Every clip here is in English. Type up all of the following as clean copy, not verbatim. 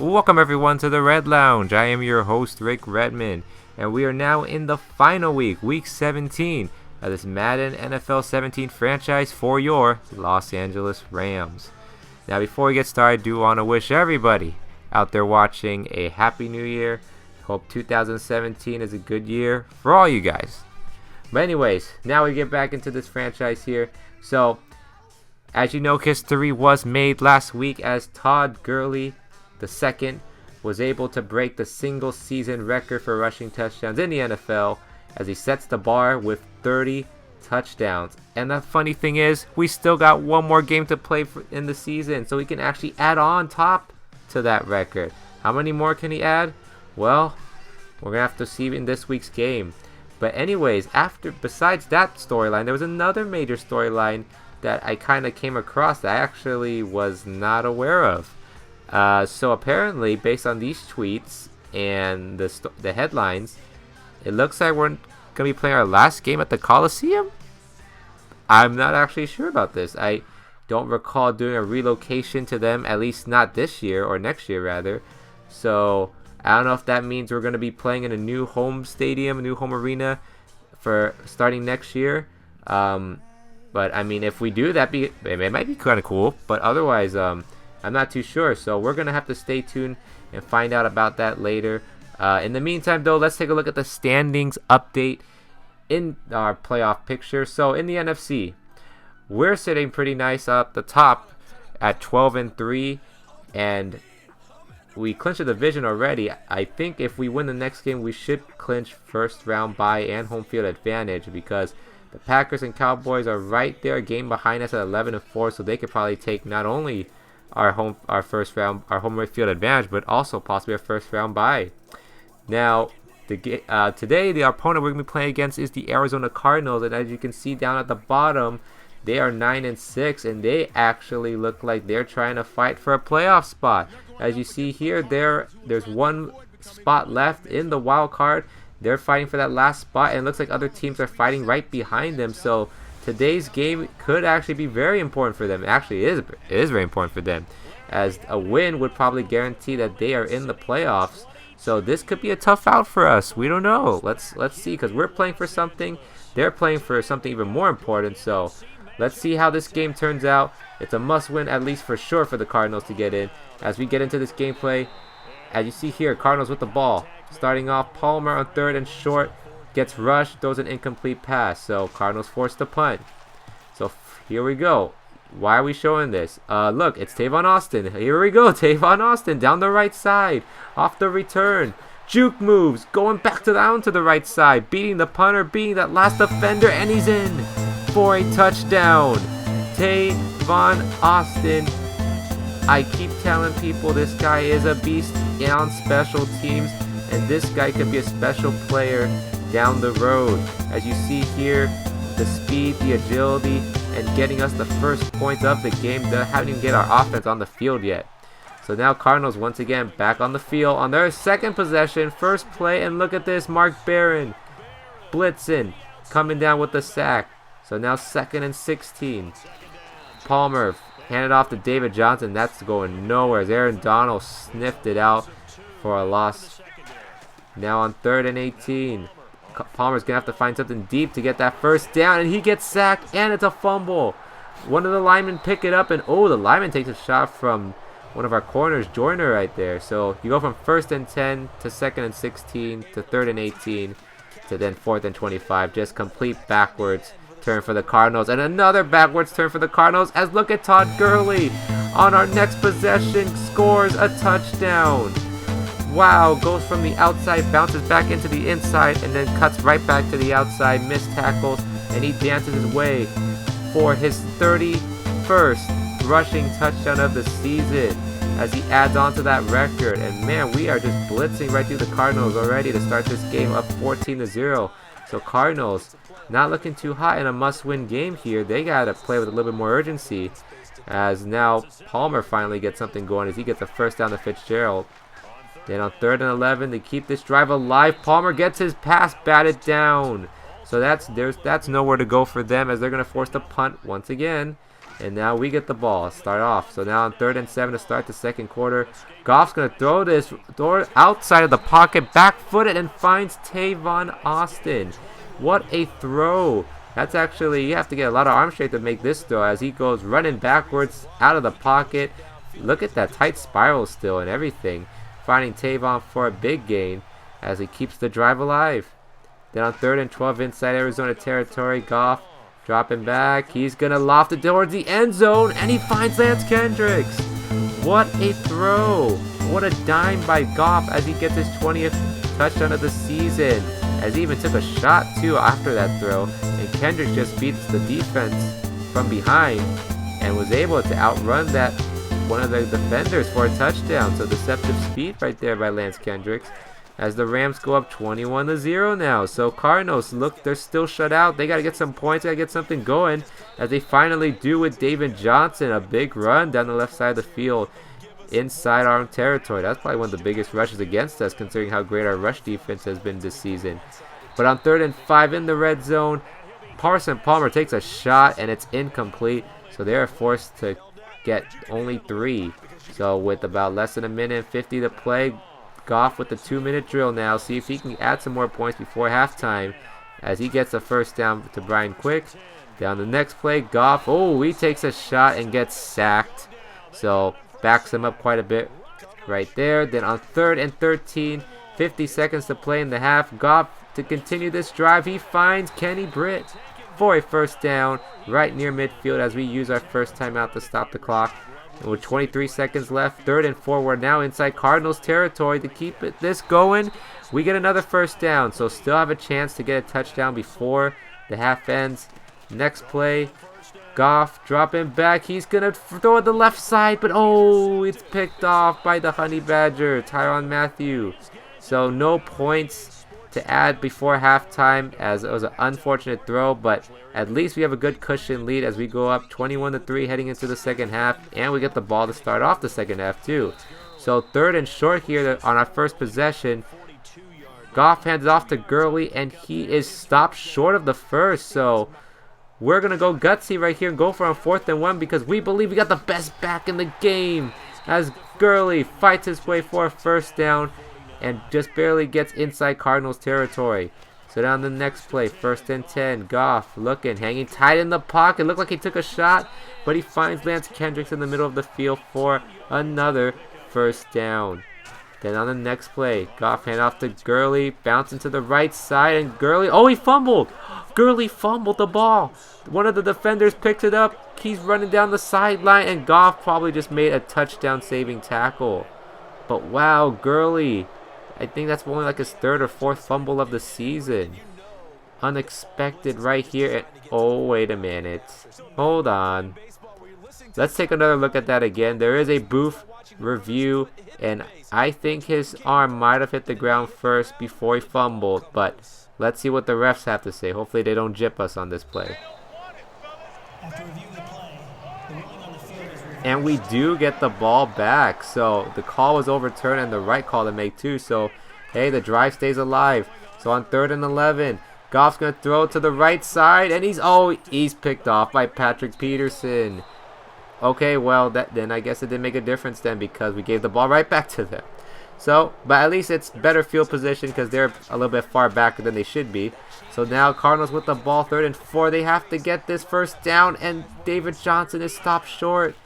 Welcome everyone to the Red Lounge. I am your host Rick Redmond, and we are now in the final week 17 of this Madden NFL 17 franchise for your Los Angeles Rams. Now before we get started, I do want to wish everybody out there watching a Happy New Year. Hope 2017 is a good year for all you guys. But anyways, now we get back into this franchise here. So, as you know, history was made last week as Todd Gurley II was able to break the single season record for rushing touchdowns in the NFL as he sets the bar with 30 touchdowns. And the funny thing is, we still got one more game to play in the season, so we can actually add on top to that record. How many more can he add? Well, we're going to have to see in this week's game. But anyways, besides that storyline, there was another major storyline that I kind of came across that I actually was not aware of. So apparently, based on these tweets and the headlines, it looks like we're going to be playing our last game at the Coliseum? I'm not actually sure about this. I don't recall doing a relocation to them, at least not this year, or next year rather. So I don't know if that means we're going to be playing in a new home stadium, a new home arena for starting next year. But I mean, if we do that, it might be kind of cool. But otherwise, I'm not too sure. So we're going to have to stay tuned and find out about that later. In the meantime, though, let's take a look at the standings update in our playoff picture. So in the NFC, we're sitting pretty nice up the top at 12-3, and we clinched the division already. I think if we win the next game, we should clinch first round bye and home field advantage, because the Packers and Cowboys are right there, a game behind us at 11-4, so they could probably take not only our home field advantage, but also possibly a first round bye. Now, today the opponent we're going to be playing against is the Arizona Cardinals, and as you can see down at the bottom, they are 9-6, and they actually look like they're trying to fight for a playoff spot. As you see here, there's one spot left in the wild card. They're fighting for that last spot, and it looks like other teams are fighting right behind them. So today's game could actually be very important for them. Actually, it is very important for them, as a win would probably guarantee that they are in the playoffs. So this could be a tough out for us. We don't know. Let's see, because we're playing for something. They're playing for something even more important. So let's see how this game turns out. It's a must-win, at least for sure, for the Cardinals to get in. As we get into this gameplay, as you see here, Cardinals with the ball. Starting off, Palmer on third and short. Gets rushed, throws an incomplete pass. So Cardinals forced to punt. So here we go. Why are we showing this? Look, it's Tavon Austin. Here we go, Tavon Austin down the right side. Off the return. Juke moves, going back down to the right side. Beating the punter, beating that last defender, and he's in for a touchdown. Tavon Austin. I keep telling people this guy is a beast on special teams, and this guy could be a special player down the road. As you see here, the speed, the agility, and getting us the first points of the game. They haven't even get our offense on the field yet. So now Cardinals once again back on the field on their second possession, first play, and look at this, Mark Barron blitzing, coming down with the sack. So now 2nd and 16. Palmer handed off to David Johnson. That's going nowhere as Aaron Donald sniffed it out for a loss. Now on 3rd and 18. Palmer's going to have to find something deep to get that first down, and he gets sacked, and it's a fumble. One of the linemen pick it up, and the lineman takes a shot from one of our corners, Joyner, right there. So you go from 1st and 10 to 2nd and 16 to 3rd and 18 to then 4th and 25. Just complete backwards turn for the Cardinals, and another backwards turn for the Cardinals, as look at Todd Gurley on our next possession, scores a touchdown. Wow, goes from the outside, bounces back into the inside, and then cuts right back to the outside, missed tackles, and he dances his way for his 31st rushing touchdown of the season as he adds on to that record. And man, we are just blitzing right through the Cardinals already to start this game up 14-0. So Cardinals not looking too hot in a must-win game here. They got to play with a little bit more urgency, as now Palmer finally gets something going as he gets a first down to Fitzgerald. Then on 3rd and 11 to keep this drive alive, Palmer gets his pass batted down. So that's nowhere to go for them, as they're going to force the punt once again. And now we get the ball. Start off. So now on 3rd and 7 to start the second quarter. Goff's going to throw this outside of the pocket, back-footed, and finds Tavon Austin. What a throw. That's actually, you have to get a lot of arm strength to make this throw as he goes running backwards out of the pocket. Look at that tight spiral still and everything. Finding Tavon for a big gain as he keeps the drive alive. Then on 3rd and 12 inside Arizona territory, Goff dropping back. He's going to loft it towards the end zone, and he finds Lance Kendricks. What a throw. What a dime by Goff as he gets his 20th touchdown of the season. As he even took a shot, too, after that throw. And Kendricks just beats the defense from behind and was able to outrun that one of the defenders for a touchdown. So deceptive speed right there by Lance Kendricks. As the Rams go up 21-0 now. So Cardinals, look, they're still shut out. They got to get some points, got to get something going. As they finally do with David Johnson. A big run down the left side of the field inside our own territory. That's probably one of the biggest rushes against us considering how great our rush defense has been this season. But on 3rd and 5 in the red zone, Parson Palmer takes a shot and it's incomplete. So they are forced to get only 3. So with about less than a minute and 50 to play, Goff with the 2-minute drill now. See if he can add some more points before halftime as he gets a first down to Brian Quick. Down the next play, Goff, he takes a shot and gets sacked. So backs him up quite a bit right there. Then on 3rd and 13, 50 seconds to play in the half. Goff, to continue this drive, he finds Kenny Britt for a first down right near midfield as we use our first timeout to stop the clock. And with 23 seconds left, 3rd and 4, we're now inside Cardinals territory to keep this going. We get another first down, so still have a chance to get a touchdown before the half ends. Next play, Goff dropping back. He's going to throw it the left side, but it's picked off by the Honey Badger, Tyrann Mathieu. So no points to add before halftime as it was an unfortunate throw, but at least we have a good cushion lead as we go up 21-3 heading into the second half, and we get the ball to start off the second half too. So 3rd and short here on our first possession. Goff hands it off to Gurley and he is stopped short of the first. So we're going to go gutsy right here and go for on 4th and 1 because we believe we got the best back in the game as Gurley fights his way for a first down and just barely gets inside Cardinals territory. So down the next play, 1st and 10. Goff looking, hanging tight in the pocket. Looked like he took a shot, but he finds Lance Kendricks in the middle of the field for another first down. Then on the next play, Goff hand off to Gurley, bouncing to the right side, and Gurley, he fumbled. Gurley fumbled the ball. One of the defenders picks it up. He's running down the sideline, and Goff probably just made a touchdown-saving tackle. But wow, Gurley, I think that's only like his 3rd or 4th fumble of the season. Unexpected right here. Wait a minute. Hold on. Let's take another look at that again. There is a booth review, and I think his arm might have hit the ground first before he fumbled, but let's see what the refs have to say. Hopefully they don't jip us on this play. And we do get the ball back. So the call was overturned and the right call to make too. So, hey, the drive stays alive. So on 3rd and 11, Goff's going to throw to the right side. And he's picked off by Patrick Peterson. Okay, well, then I guess it didn't make a difference then because we gave the ball right back to them. So, but at least it's better field position because they're a little bit far back than they should be. So now Cardinals with the ball, 3rd and 4. They have to get this first down, and David Johnson is stopped short.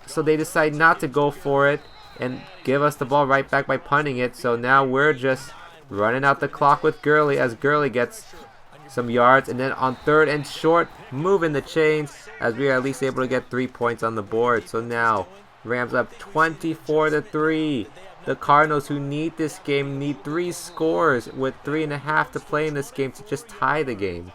So they decide not to go for it and give us the ball right back by punting it. So now we're just running out the clock with Gurley as Gurley gets some yards. And then on 3rd and short, moving the chains as we are at least able to get 3 points on the board. So now Rams up 24-3. The Cardinals, who need this game, need 3 scores with 3.5 to play in this game to just tie the game.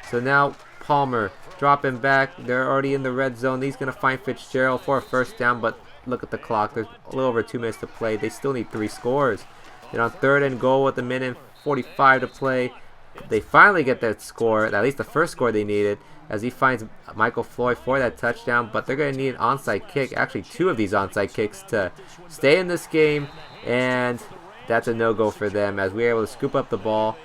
So now Palmer dropping back. They're already in the red zone. He's going to find Fitzgerald for a first down, but look at the clock. There's a little over 2 minutes to play. They still need 3 scores. Then on 3rd and goal with 1:45 to play, they finally get that score, at least the first score they needed, as he finds Michael Floyd for that touchdown. But they're going to need an onside kick, actually 2 of these onside kicks to stay in this game, and that's a no-go for them as we are able to scoop up the ball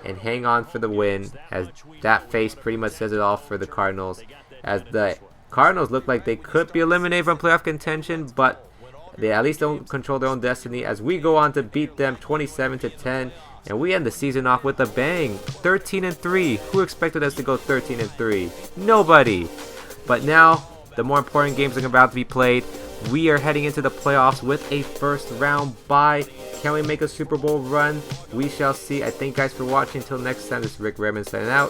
and hang on for the win, as that face pretty much says it all for the Cardinals, as the Cardinals look like they could be eliminated from playoff contention, but they at least don't control their own destiny as we go on to beat them 27-10. And we end the season off with a bang, 13-3. Who expected us to go 13-3? Nobody. But now, the more important games are about to be played. We are heading into the playoffs with a first round bye. Can we make a Super Bowl run? We shall see. I thank you guys for watching. Until next time, this is Rick Redmond signing out.